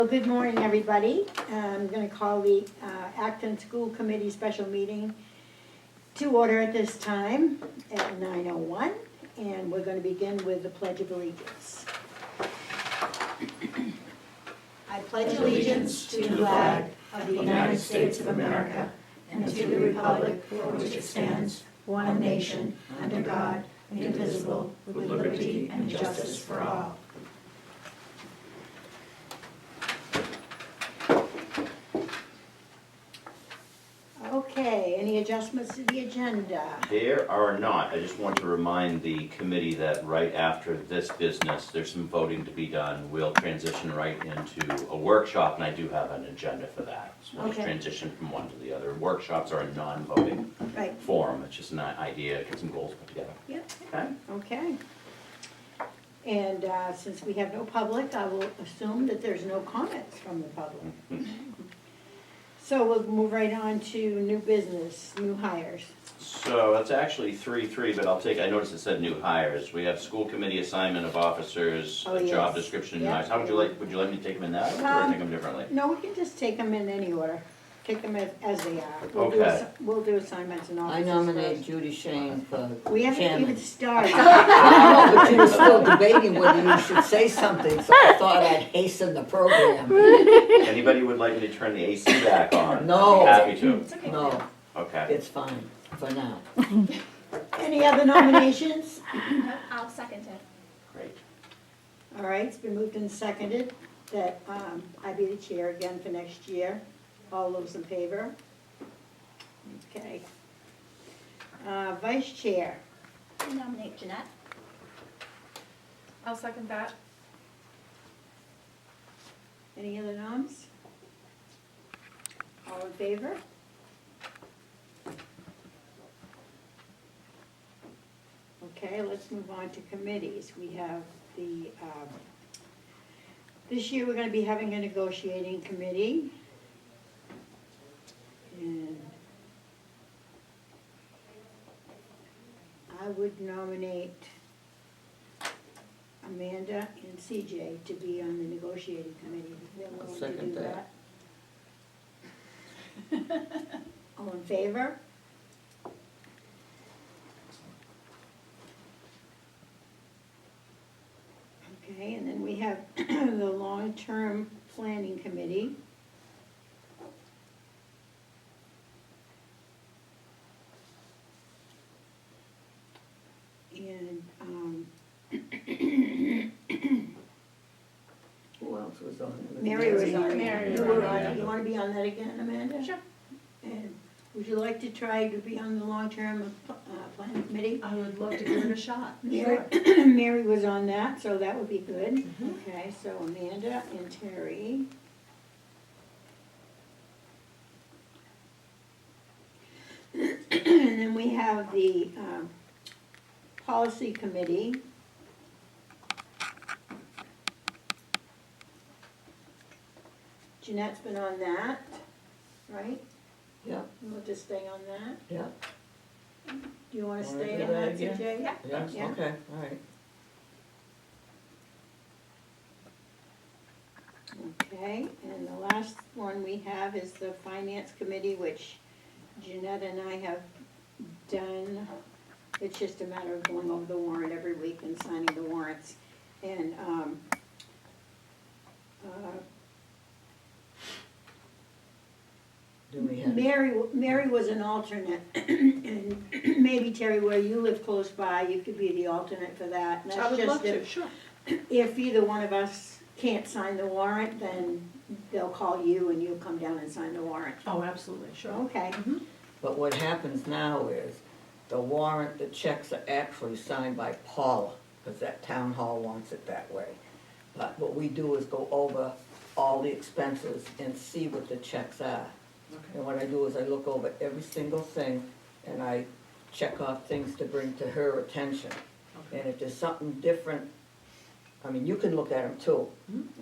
Well, good morning, everybody. I'm going to call the Acton School Committee special meeting to order at this time at 9:01, and we're going to begin with the Pledge of Allegiance. I pledge allegiance to the flag of the United States of America and to the republic for which it stands, one nation, under God, indivisible, with liberty and justice for all. Okay, any adjustments to the agenda? There are not. I just want to remind the committee that right after this business, there's some voting to be done. We'll transition right into a workshop, and I do have an agenda for that. So we'll just Okay. transition from one to the other. Workshops are a non-voting Right, forum. It's just an idea, get some goals put together. yep, Okay? okay. And since we have no public, I will assume that there's no comments from the public. So we'll move right on to new business, new hires. So that's actually 3-3, but I noticed it said new hires. We have school committee assignment of officers, Oh, a job yes. description, new Yeah. hires. How would you like me to take them in that order or take them differently? No, we can just take them in any order. Take them as they are. Okay. We'll do assignments and I officers nominate first. Judy Shane for We haven't chairman. even started. I know, but you were still debating whether you should say something, so I thought I'd hasten the program. Anybody would like me to turn the AC back on? No. I'd be happy to. No, Okay. it's fine for now. Any other nominations? I'll second it. Great. All right, it's been moved and seconded that I be the chair again for next year. All those in favor? Okay. Vice chair. I nominate Jeanette. I'll second that. Any other noms? All in favor? Okay, let's move on to committees. We have the, this year we're gonna be having a negotiating committee. And I would nominate Amanda and CJ to be on the negotiating committee. If they're willing to second do that. All in favor? Okay, and then we have the long-term planning committee. And, Who else was on it? Mary was on it. Mary You was were on on it. it. You wanna be on that again, Amanda? Sure. And would you like to try to be on the long-term planning committee? I would love to give it a shot. Mary, Mary was on that, so that would be good. Mhm. Okay, so Amanda and Terry. And then we have the policy committee. Jeanette's been on that, right? Yeah, We'll just stay on that. yeah, Do you wanna Wanna stay do on that that, again? CJ? Yeah. yeah, Yeah. okay, all right. Okay, and the last one we have is the finance committee, which Jeanette and I have done. It's just a matter of going over the warrant every week and signing the warrants. And, Do we have, Mary was an alternate, and maybe Terry, where you live close by, you could be the alternate for that. And I that's would just love to, if- sure. If either one of us can't sign the warrant, then they'll call you and you'll come down and sign the warrant. Oh, absolutely, sure. Okay, but what happens now is, the warrant, the checks are actually signed by Paula, because that town hall wants it that way. But what we do is go over all the expenses and see what the checks are. Okay. And what I do is I look over every single thing and I check off things to bring to her attention. And if there's something different, I mean, you can look at them too.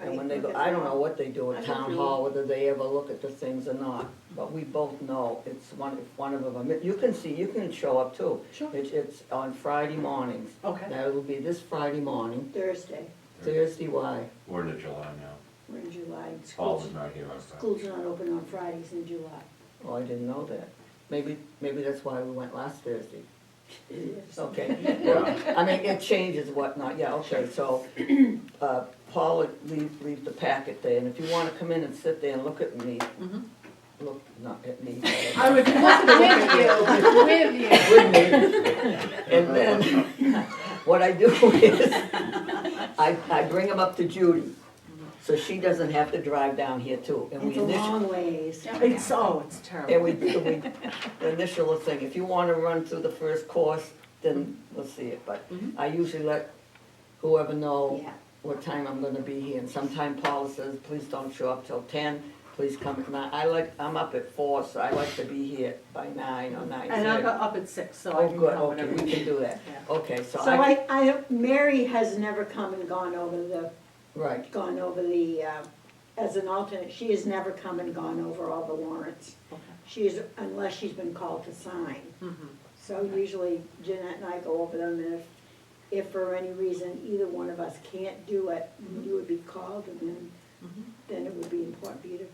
And when they go, I don't know what they do I at go town through hall, whether they ever look at the things or not, but we both know it's one of them, you can see, you can show up too. Sure. It's on Friday mornings. Okay. Now, it'll be this Friday morning, Thursday. Thursday, why? We're into July now. We're in July. Paul is not here on Friday. Schools are not open on Fridays in July. Oh, I didn't know that. Maybe that's why we went last Thursday. Yes. Okay. Yeah. I mean, it changes whatnot, yeah, okay, so, Paul would leave the packet there, and if you wanna come in and sit there and look at me, look, not at me. I would look with you. With me. And then, what I do is, I bring them up to Judy, so she doesn't have to drive down here too. And we It's a long ways. It's, oh, it's terrible. And we initial the thing, if you wanna run through the first course, then we'll see it, but I usually let whoever know Yeah. what time I'm gonna be here, and sometime Paula says, please don't show up till 10, please come at 9. I'm up at 4, so I like to be here by 9 or 9:30. And I'm up at 6, so I Oh, can good, come okay, whenever. we can do that, Yeah. okay, so So I, Mary has never come and gone over right, as an alternate, she has never come and gone over all the warrants. Okay. Unless she's been called to sign. Mhm. So usually Jeanette and I go over them, and if for any reason either one of us can't do it, you would be called, and then it would be important for you to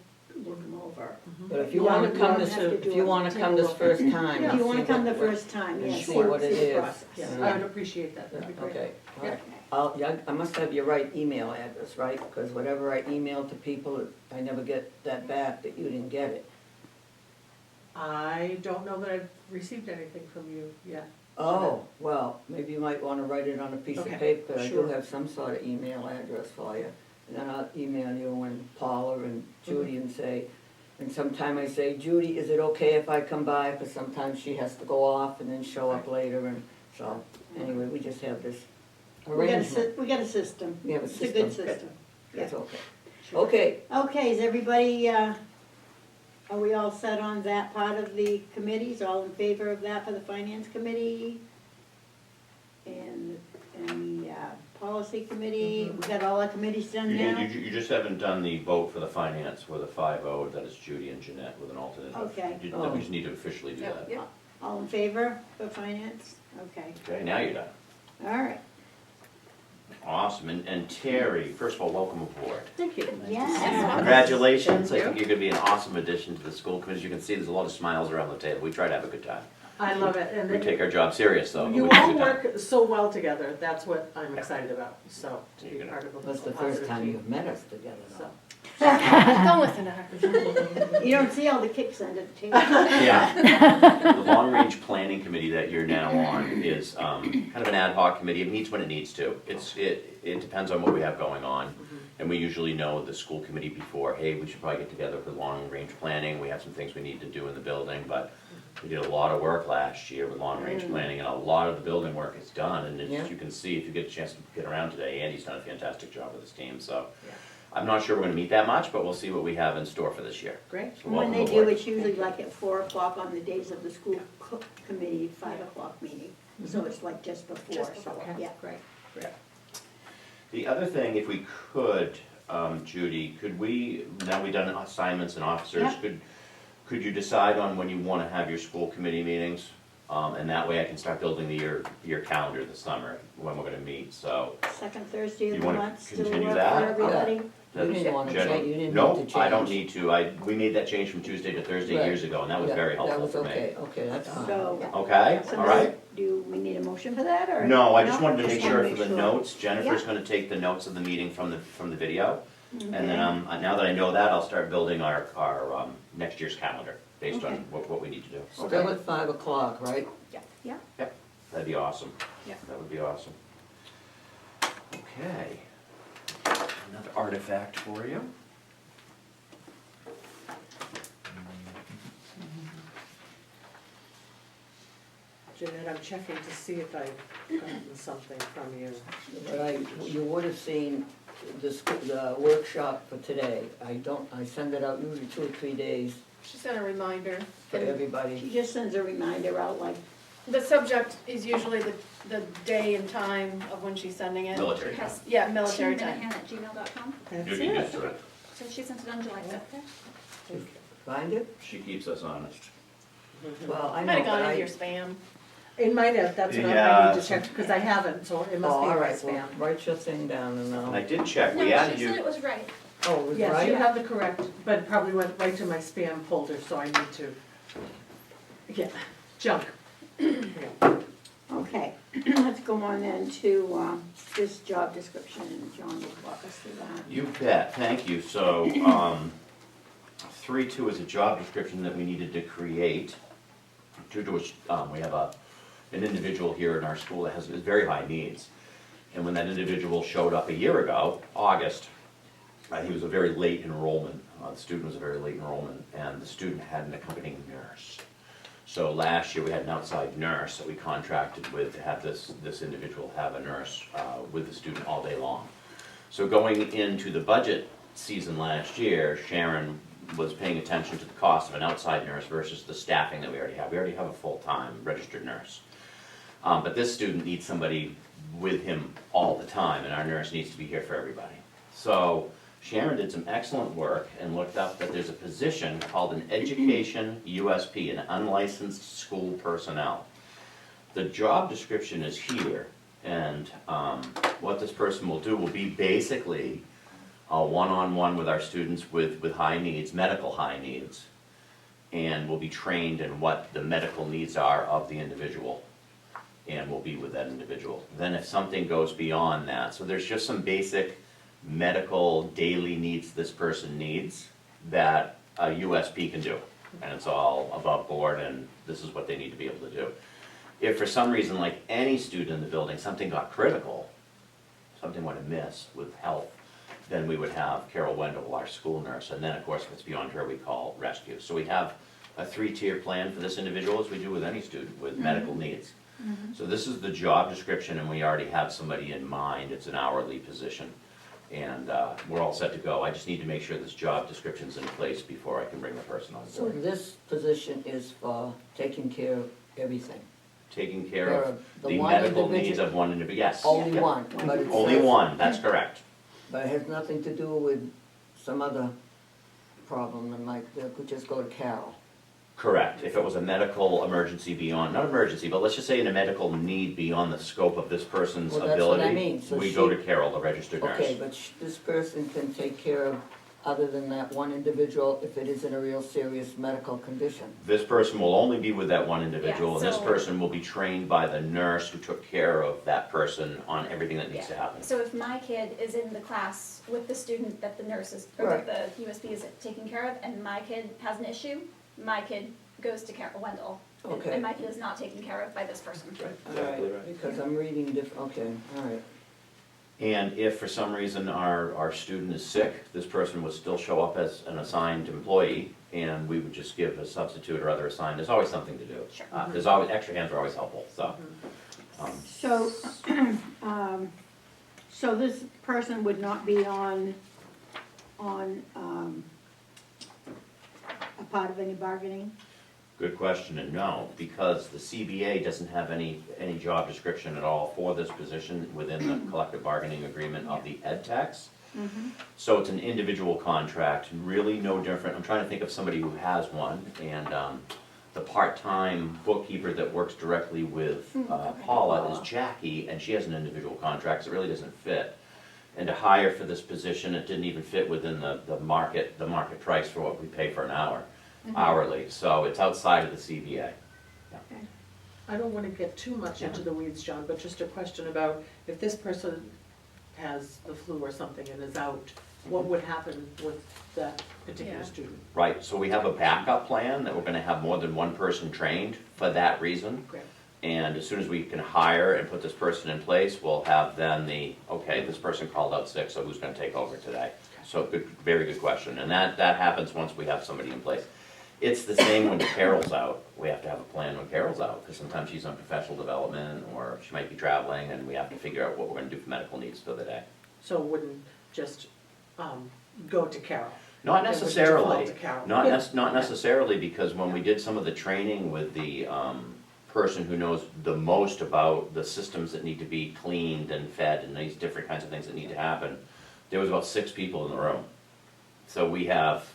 look them over. but if you You wanna don't come have this, to do if you it wanna come this first time. If and you wanna see come the what- first time, and yes, see see what it the is. process. Yes, Yeah. I would appreciate that, that'd be great. Okay, all right. Okay. I must have your right email address, right? Because whatever I email to people, I never get that back, that you didn't get it. I don't know that I've received anything from you yet. Oh, well, maybe you might wanna write it on a piece of Okay, paper, I do sure. have some sort of email address for you. And then I'll email you and Paula and Judy and say, and sometime I say, Judy, is it okay if I come by? Because sometimes she has to go off and then show up later, and so, anyway, we just have this arrangement. We got a system. We have a It's a good system. system. It's Yeah. okay. Okay, Okay, is everybody, are we all set on that part of the committees? All in favor of that for the finance committee? And the policy committee? We got all our committees done You, now? you just haven't done the vote for the finance with a 5-0, that is Judy and Jeanette with an alternate. Okay. Then we just need to officially do that. All in favor for finance? Okay, Okay, now you're done. all right. Awesome, and Terry, first of all, welcome aboard. Thank you. Yes. Congratulations, I Thank think you're gonna be an awesome addition to the school committee. As you can see, there's a lot of smiles around the table. We try to have a good time. I love it, and We then take our job serious though, but you we have a all good time. work so well together, that's what I'm excited about, so, to be part of a that's the first positive time team. you've met us together, So, though. Don't listen to her. You don't see all the kicks under the table. Yeah. The long-range planning committee that you're now on is kind of an ad hoc committee. It meets when it needs to. It depends on what we have going on. And we usually know the school committee before, hey, we should probably get together for long-range planning. We have some things we need to do in the building, but we did a lot of work last year with long-range planning, and a lot of the building work is done. And Yeah. as you can see, if you get a chance to get around today, Andy's done a fantastic job with his team, so. Yeah. I'm not sure we're gonna meet that much, but we'll see what we have in store for this year. great. So When welcome they do, aboard. it's usually like at 4 o'clock on the days of the school committee, 5 o'clock meeting. So it's like just before, Just so, Okay, yeah. great. The other thing, if we could, Judy, could we, now we've done assignments and officers, Yeah. could you decide on when you wanna have your school committee meetings? And that way I can start building your calendar this summer, when we're gonna meet, so. Second Thursday of You the wanna month, still continue work for that? everybody? You didn't wanna General- change, you didn't No, need to change. I don't need to, we made that change from Tuesday to Thursday Right. years ago, and that was Yeah, very helpful for me. That was okay, that's fine. So, Okay, so all right? do we need a motion for that, or? No, I just wanted to make Just sure wanna for the make notes, Jennifer's Yeah. gonna take the notes of the meeting from the video. And then, Okay. now that I know that, I'll start building our next year's calendar, based on Okay. what we need to do. Still at 5 o'clock, right? Yeah, That'd be awesome. Yeah. That would be awesome. Okay. Another artifact for you. Jeanette, I'm checking to see if I've gotten something from you. But you would have seen the workshop for today. I send it out usually 2 or 3 days She sent a reminder. for she everybody. just sends a reminder out like, The subject is usually the day and time of when she's sending it. Military time. Has Yeah, military time. TeamMinahan@gmail.com. That's You can it. just do it. So she sent it on July 5th. Find it? She keeps us honest. Well, I know, Might have but gone I. into your spam. It might have, that's what I Yeah. need to check, because I haven't, so it Oh, must be all in my right, well, spam. write your thing down and And I I'll. did check, No, we added she said you, it was right. Oh, it was Yes, right? you have the correct, but it probably went right to my spam folder, so I need to, yeah, junk. Yeah. Okay, let's go on then to this job description, and John will walk us through that. You bet, thank you. So, 3.2 is a job description that we needed to create due to which, we have an individual here in our school that has very high needs. And when that individual showed up a year ago, August, he was a very late enrollment. The student was a very late enrollment, and the student had an accompanying nurse. So last year, we had an outside nurse that we contracted with to have this individual have a nurse with the student all day long. So going into the budget season last year, Sharon was paying attention to the cost of an outside nurse versus the staffing that we already have. We already have a full-time registered nurse. But this student needs somebody with him all the time, and our nurse needs to be here for everybody. So Sharon did some excellent work and looked up that there's a position called an Education USP, an unlicensed school personnel. The job description is here, and what this person will do will be basically a one-on-one with our students with high needs, medical high needs, and will be trained in what the medical needs are of the individual, and will be with that individual. Then if something goes beyond that, so there's just some basic medical daily needs this person needs that a USP can do. And it's all above board, and this is what they need to be able to do. If for some reason, like any student in the building, something got critical, something went amiss with health, then we would have Carol Wendell, our school nurse, and then of course if it's beyond her, we call rescue. So we have a 3-tier plan for this individual, as we do with any student with medical needs. So this is the job description, and we already have somebody in mind. It's an hourly position. And we're all set to go. I just need to make sure this job description's in place before I can bring the person on So board. this position is for taking care of everything? Taking care Care of of the the one medical individual- needs of one individual, yes. Only Yep. one, but it Only says- one, that's correct. But it has nothing to do with some other problem, and like, they could just go to Carol. Correct. If it was a medical emergency beyond, not emergency, but let's just say in a medical need beyond the scope of this person's Well, that's what I ability, mean. So we go she- to Carol, the registered nurse. Okay, but this person can take care of, other than that one individual, if it isn't a real serious medical condition. This person will only be with that one individual, and this so- person will be trained by the nurse who took care of that person on everything that needs to happen. So if my kid is in the class with the student that the nurse is, or Right. that the USP is taking care of, and my kid has an issue, my kid goes to Carol Wendell. and- Okay. And my kid is not taken care of by this person. All right, because I'm reading different, okay, all right. And if for some reason our student is sick, this person would still show up as an assigned employee, and we would just give a substitute or other assigned. There's always something to do. Sure. There's always, extra hands are always helpful, so. So, so this person would not be on a part of any bargaining? Good question, and no, because the CBA doesn't have any job description at all for this position within the collective bargaining agreement of the ed techs. So it's an individual contract, really no different. I'm trying to think of somebody who has one, and the part-time bookkeeper that works directly with Paula is Jackie, and she has an individual contract, so it really doesn't fit. And to hire for this position, it didn't even fit within the market price for what we pay for an hour, hourly, so it's outside of the CBA. I don't wanna get too much into the weeds, John, but just a question about if this person has the flu or something and is out, what would happen with that particular Yeah. student? Right, so we have a backup plan that we're gonna have more than one person trained for that reason. Great. And as soon as we can hire and put this person in place, we'll have then okay, this person called out sick, so who's gonna take over today? So good, very good question, and that happens once we have somebody in place. It's the same when Carol's out, we have to have a plan when Carol's out, because sometimes she's on professional development, or she might be traveling, and we have to figure out what we're gonna do for medical needs for the day. So it wouldn't just, go to Carol? Not It would necessarily, default to Carol. not necessarily, because when we did some of the training with the person who knows the most about the systems that need to be cleaned and fed and these different kinds of things that need to happen, there was about 6 people in the room. So we have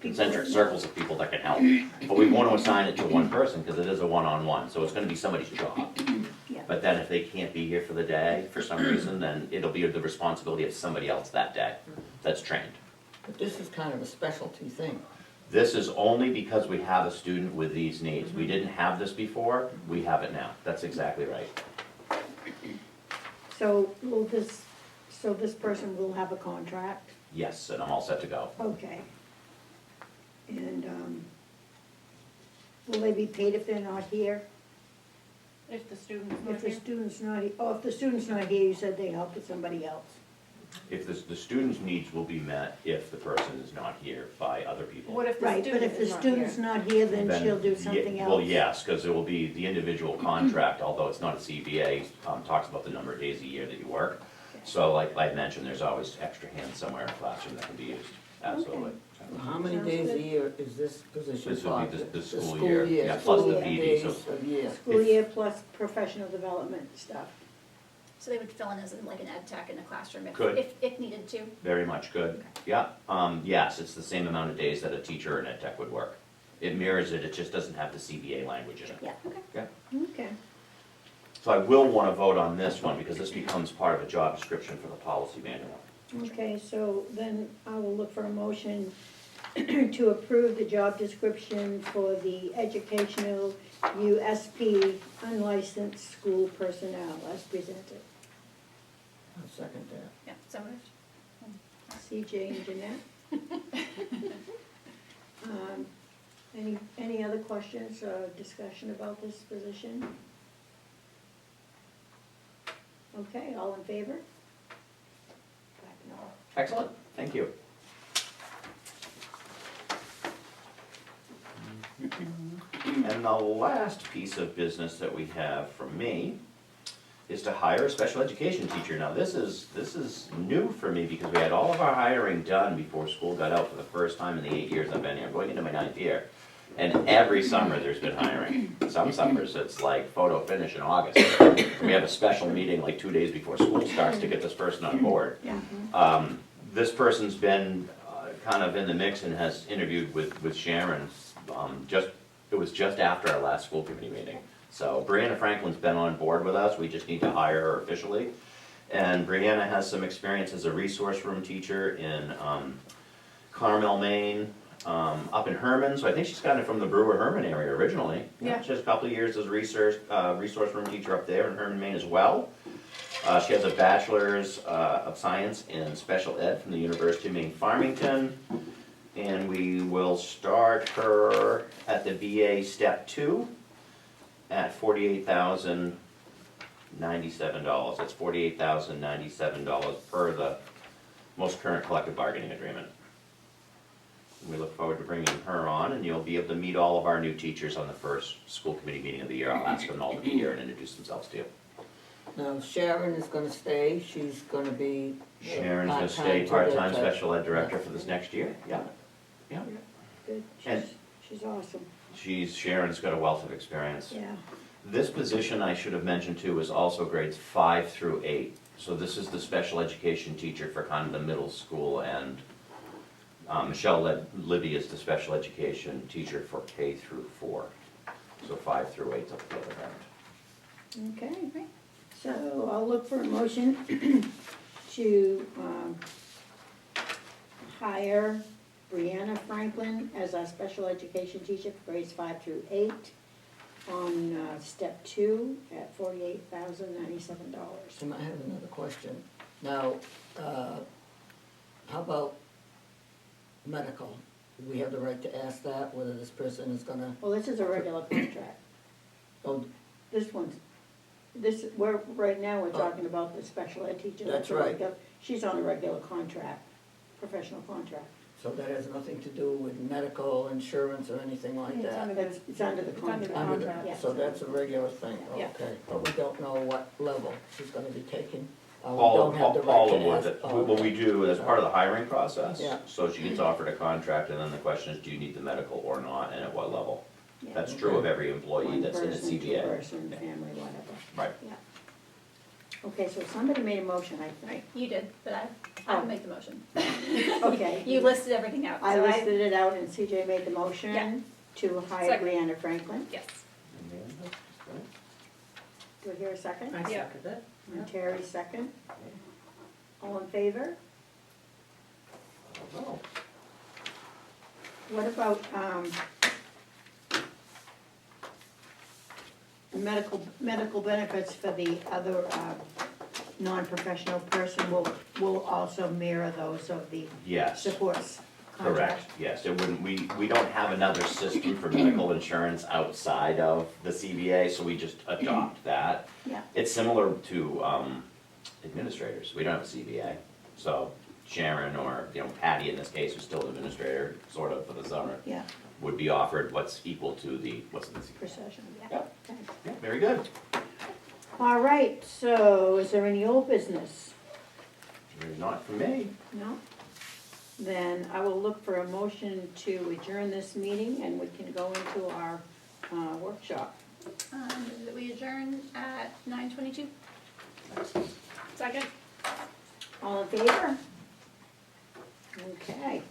concentric circles of people that can help, but we want to assign it to one person because it is a one-on-one, so it's gonna be somebody's job. Yeah. But then if they can't be here for the day, for some reason, then it'll be the responsibility of somebody else that day that's trained. But this is kind of a specialty thing. This is only because we have a student with these needs. We didn't have this before, we have it now. That's exactly right. So this person will have a contract? Yes, and I'm all set to go. Okay. And, will they be paid if they're not here? If the student's If not the here. student's not, if the student's not here, you said they help with somebody else. If the student's needs will be met if the person is not here by other people. What if the Right, but student if the is not student's here? not here, then Then, she'll do ye- something else? Well, yes, because it will be the individual contract, although it's not a CBA, talks about the number of days a year that you work. So like I mentioned, there's always extra hands somewhere in a classroom that can be used, absolutely. How many Sounds days a good. year is this position This would for? be the school year, yeah, plus plus the the PD, so- days of year. School year plus professional development stuff. So they would fill in as like an ed tech in a classroom Could. if needed to. Very much good, yeah. Yes, it's the same amount of days that a teacher or an ed tech would work. It mirrors it, it just doesn't have the CBA language in it. Yeah, okay. Yeah. Okay. So I will want to vote on this one because this becomes part of a job description for the policy manual. Okay, so then I will look for a motion to approve the job description for the educational USP unlicensed school personnel as presented. I'll second that. Yeah, so moved. CJ and Jeanette. Any other questions or discussion about this position? Okay, all in favor? Five and all. Excellent, thank you. And the last piece of business that we have from me is to hire a special education teacher. Now, this is new for me because we had all of our hiring done before school got out for the first time in the 8 years I've been here. I'm going into my 9th year. And every summer, there's been hiring. Some summers, it's like photo finish in August. We have a special meeting like 2 days before school starts to get this person on board. This person's been kind of in the mix and has interviewed with Sharon. It was just after our last school committee meeting. So Brianna Franklin's been on board with us, we just need to hire her officially. And Brianna has some experience as a resource room teacher in Carmel, Maine, up in Herman, so I think she's gotten it from the Brewer-Herman area originally. Yeah. She has a couple of years as a resource room teacher up there in Herman, Maine as well. She has a bachelor's of science in special ed from the University of Maine Farmington. And we will start her at the VA step 2 at $48,097. That's $48,097 per the most current collective bargaining agreement. We look forward to bringing her on, and you'll be able to meet all of our new teachers on the first school committee meeting of the year. I'll ask them all to be here and introduce themselves to you. Now Sharon is gonna stay, she's gonna be. Sharon's gonna stay part-time to part-time the- special ed director for this next year. Yeah, yeah. Good, And- she's awesome, Sharon's got a wealth of experience. yeah. This position, I should have mentioned too, is also grades 5 through 8. So this is the special education teacher for kind of the middle school, and Michelle Libby is the special education teacher for K through 4. So 5 through 8 up at the other end. Okay, so I'll look for a motion to hire Brianna Franklin as our special education teacher for grades 5 through 8 on step 2 at $48,097. I have another question. Now, how about medical? Do we have the right to ask that, whether this person is gonna, Well, this is a regular contract. oh, This one's, right now, we're talking about the special ed teacher. That's a right. regular- She's on a regular contract, professional contract. so that has nothing to do with medical insurance or anything like It's that? under It's under the It's under the contract. Under the- contract. Yeah. So that's a regular thing, Yeah. okay, but we don't know what level she's gonna be taking? We Paula don't have the right to would, ask. what we do as part of the hiring process. Yeah. So she gets offered a contract, and then the question is, do you need the medical or not, and at what level? Yeah. That's true of every employee One that's in a person, CBA. 2-person, family, whatever. Right. Yeah. Okay, so somebody made a motion, I think. Right, you did, but I Oh. will make the motion. Okay. You listed everything out, I so listed it out and CJ made the Yeah. motion to hire Second. Brianna Franklin. Yes. Do I hear a second? I Yeah. second it. And Terry second. All in favor? Oh, What about, medical benefits for the other, non-professional person will also mirror those of the yes. supports Correct, contract? yes, it wouldn't, we don't have another system for medical insurance outside of the CBA, so we just adopt that. Yeah. It's similar to administrators, we don't have a CBA, so Sharon or, Patty in this case, who's still an administrator, sort of for the summer, Yeah, would be offered what's equal to the, what's in the CBA. procession, yeah. Yep. Okay. Yeah, very good. All right, so is there any old business? Not for me. No? Then I will look for a motion to adjourn this meeting and we can go into our workshop. That we adjourn at 9:22. Second? All in favor? Okay.